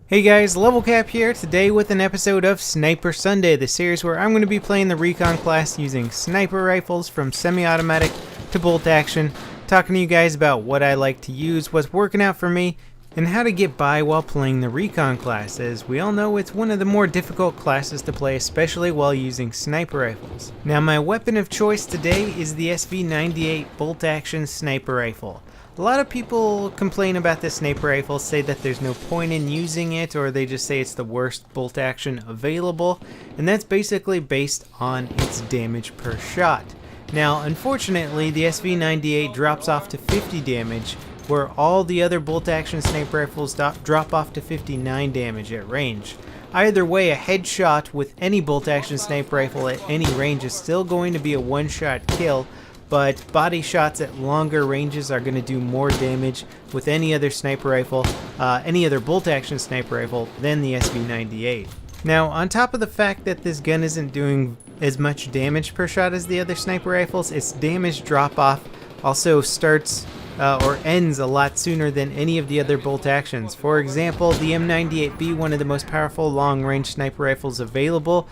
Hey guys, LevelCap here, today with an episode of Sniper Sunday, the series where I'm going to be playing the recon class using sniper rifles from semi-automatic to bolt action, talking to you guys about what I like to use, what's working out for me, and how to get by while playing the recon class. As we all know, it's one of the more difficult classes to play, especially while using sniper rifles. Now my weapon of choice today is the SV98 bolt action sniper rifle. A lot of people complain about this sniper rifle, say that there's no point in using it, or they just say it's the worst bolt action available, and that's basically based on its damage per shot. Now, unfortunately, the SV98 drops off to 50 damage, where all the other bolt action sniper rifles drop off to 59 damage at range. Either way, a headshot with any bolt action sniper rifle at any range is still going to be a one-shot kill, but body shots at longer ranges are going to do more damage with any other sniper rifle, any other bolt action sniper rifle than the SV98. Now, on top of the fact that this gun isn't doing as much damage per shot as the other sniper rifles, its damage drop off also starts or ends a lot sooner than any of the other bolt actions. For example, the M98B, one of the most powerful long-range sniper rifles available,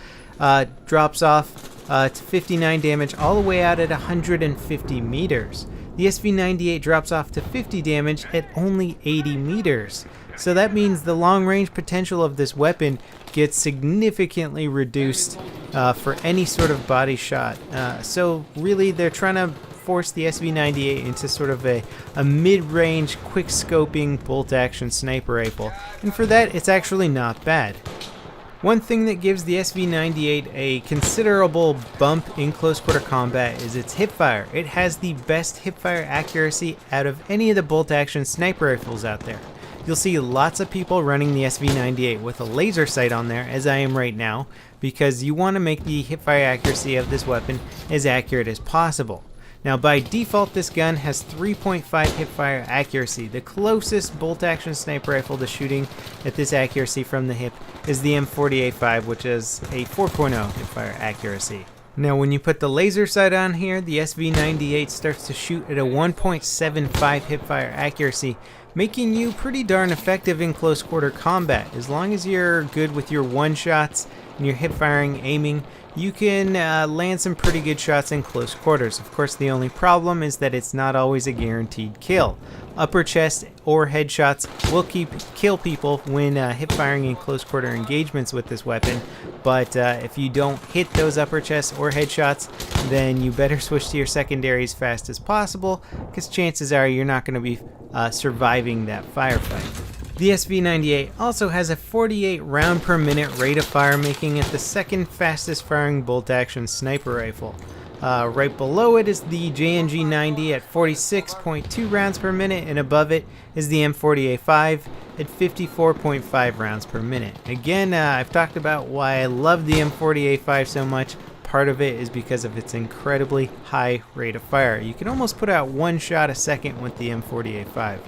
drops off to 59 damage all the way out at 150 meters. The SV98 drops off to 50 damage at only 80 meters. So that means the long range potential of this weapon gets significantly reduced for any sort of body shot. So really they're trying to force the SV98 into sort of a mid-range, quick-scoping bolt-action sniper rifle. And for that, it's actually not bad. One thing that gives the SV98 a considerable bump in close-quarter combat is its hipfire. It has the best hipfire accuracy out of any of the bolt-action sniper rifles out there. You'll see lots of people running the SV98 with a laser sight on there, as I am right now, because you want to make the hipfire accuracy of this weapon as accurate as possible. Now by default, this gun has 3.5 hipfire accuracy. The closest bolt-action sniper rifle to shooting at this accuracy from the hip is the M48-5, which is a 4.0 hipfire accuracy. Now when you put the laser sight on here, the SV98 starts to shoot at a 1.75 hipfire accuracy, making you pretty darn effective in close quarter combat. As long as you're good with your one-shots and your hip-firing aiming, you can land some pretty good shots in close quarters. Of course, the only problem is that it's not always a guaranteed kill. Upper chest or headshots will kill people when hip-firing in close quarter engagements with this weapon, but if you don't hit those upper chest or headshots, then you better switch to your secondaries fast as possible, because chances are you're not going to be surviving that firefight. The SV98 also has a 48 round per minute rate of fire, making it the second fastest firing bolt action sniper rifle. Right below it is the JNG90 at 46.2 rounds per minute, and above it is the M48-5 at 54.5 rounds per minute. Again, I've talked about why I love the M48-5 so much. Part of it is because of its incredibly high rate of fire. You can almost put out one shot a second with the M48-5.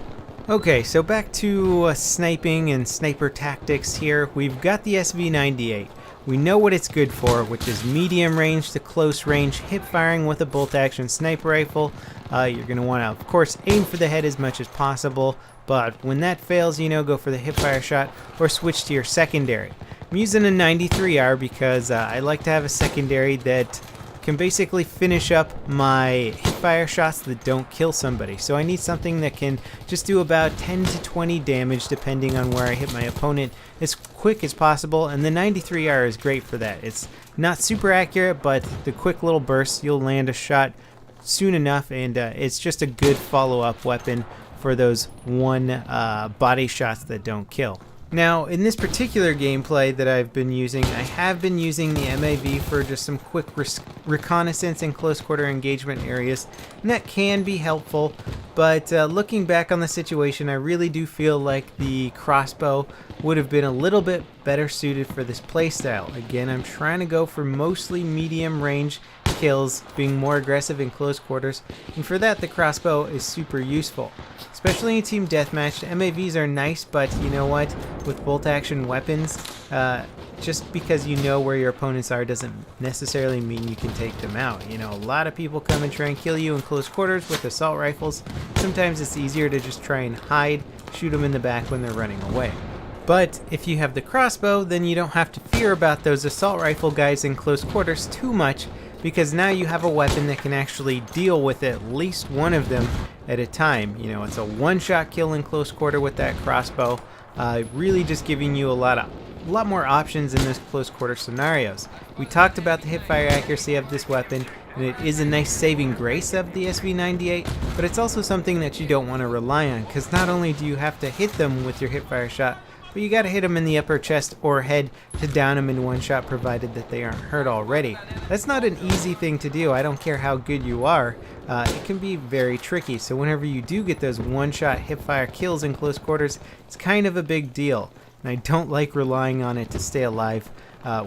Okay, so back to sniping and sniper tactics here. We've got the SV98. We know what it's good for, which is medium range to close range hip firing with a bolt action sniper rifle. You're going to want to, of course, aim for the head as much as possible, but when that fails, go for the hip fire shot or switch to your secondary. I'm using a 93R because I like to have a secondary that can basically finish up my hipfire shots that don't kill somebody. So I need something that can just do about 10 to 20 damage depending on where I hit my opponent as quick as possible, and the 93R is great for that. It's not super accurate, but the quick little bursts, you'll land a shot soon enough, and it's just a good follow-up weapon for those body shots that don't kill. Now, in this particular gameplay that I've been using, I have been using the MAV for just some quick reconnaissance in close quarter engagement areas, and that can be helpful, but looking back on the situation, I really do feel like the crossbow would have been a little bit better suited for this playstyle. Again, I'm trying to go for mostly medium range kills, being more aggressive in close quarters, and for that the crossbow is super useful. Especially in team deathmatch, the MAVs are nice, but you know what? With bolt action weapons, just because you know where your opponents are doesn't necessarily mean you can take them out. A lot of people come and try and kill you in close quarters with assault rifles. Sometimes it's easier to just try and hide, shoot them in the back when they're running away. But if you have the crossbow, then you don't have to fear about those assault rifle guys in close quarters too much, because now you have a weapon that can actually deal with at least one of them at a time. You know, it's a one-shot kill in close quarter with that crossbow, really just giving you a lot more options in those close quarter scenarios. We talked about the hipfire accuracy of this weapon, and it is a nice saving grace of the SV98, but it's also something that you don't want to rely on, because not only do you have to hit them with your hipfire shot, but you gotta hit them in the upper chest or head to down them in one shot, provided that they aren't hurt already. That's not an easy thing to do. I don't care how good you are. It can be very tricky, so whenever you do get those one-shot hipfire kills in close quarters, it's kind of a big deal, and I don't like relying on it to stay alive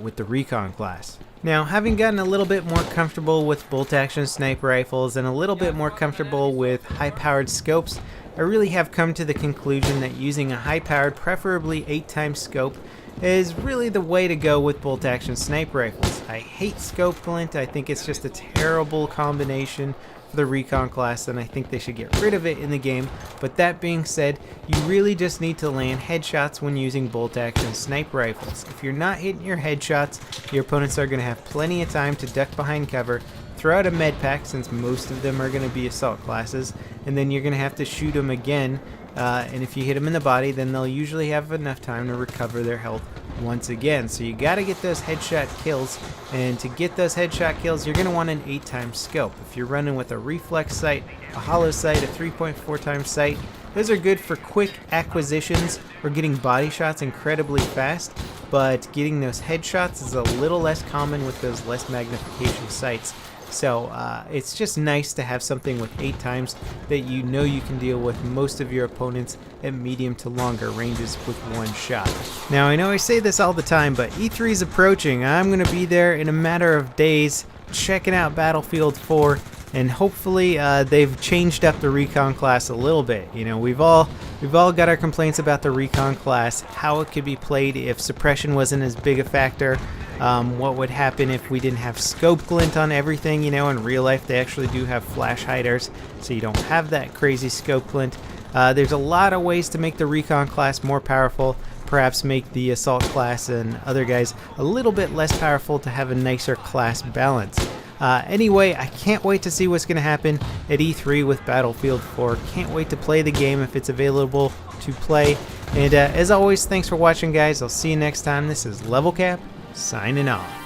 with the recon class. Now, having gotten a little bit more comfortable with bolt-action sniper rifles and a little bit more comfortable with high-powered scopes, I really have come to the conclusion that using a high-powered, preferably 8x scope, is really the way to go with bolt-action sniper rifles. I hate scope glint. I think it's just a terrible combination for the recon class, and I think they should get rid of it in the game. But that being said, you really just need to land headshots when using bolt-action sniper rifles. If you're not hitting your headshots, your opponents are going to have plenty of time to duck behind cover, throw out a med pack, since most of them are going to be assault classes, and then you're going to have to shoot them again, and if you hit them in the body, then they'll usually have enough time to recover their health once again. So you got to get those headshot kills, and to get those headshot kills, you're going to want an 8x scope. If you're running with a reflex sight, a hollow sight, a 3.4x sight, those are good for quick acquisitions or getting body shots incredibly fast, but getting those headshots is a little less common with those less magnification sights. So it's just nice to have something with 8x that you know you can deal with most of your opponents at medium to longer ranges with one shot. Now, I know I say this all the time, but E3 is approaching. I'm going to be there in a matter of days checking out Battlefield 4, and hopefully they've changed up the recon class a little bit. You know, we've all got our complaints about the recon class, how it could be played if suppression wasn't as big a factor. What would happen if we didn't have scope glint on everything. You know, in real life they actually do have flash hiders, so you don't have that crazy scope glint. There's a lot of ways to make the recon class more powerful, perhaps make the assault class and other guys a little bit less powerful to have a nicer class balance. Anyway, I can't wait to see what's going to happen at E3 with Battlefield 4. Can't wait to play the game if it's available to play. And as always, thanks for watching, guys. I'll see you next time. This is LevelCap, signing off.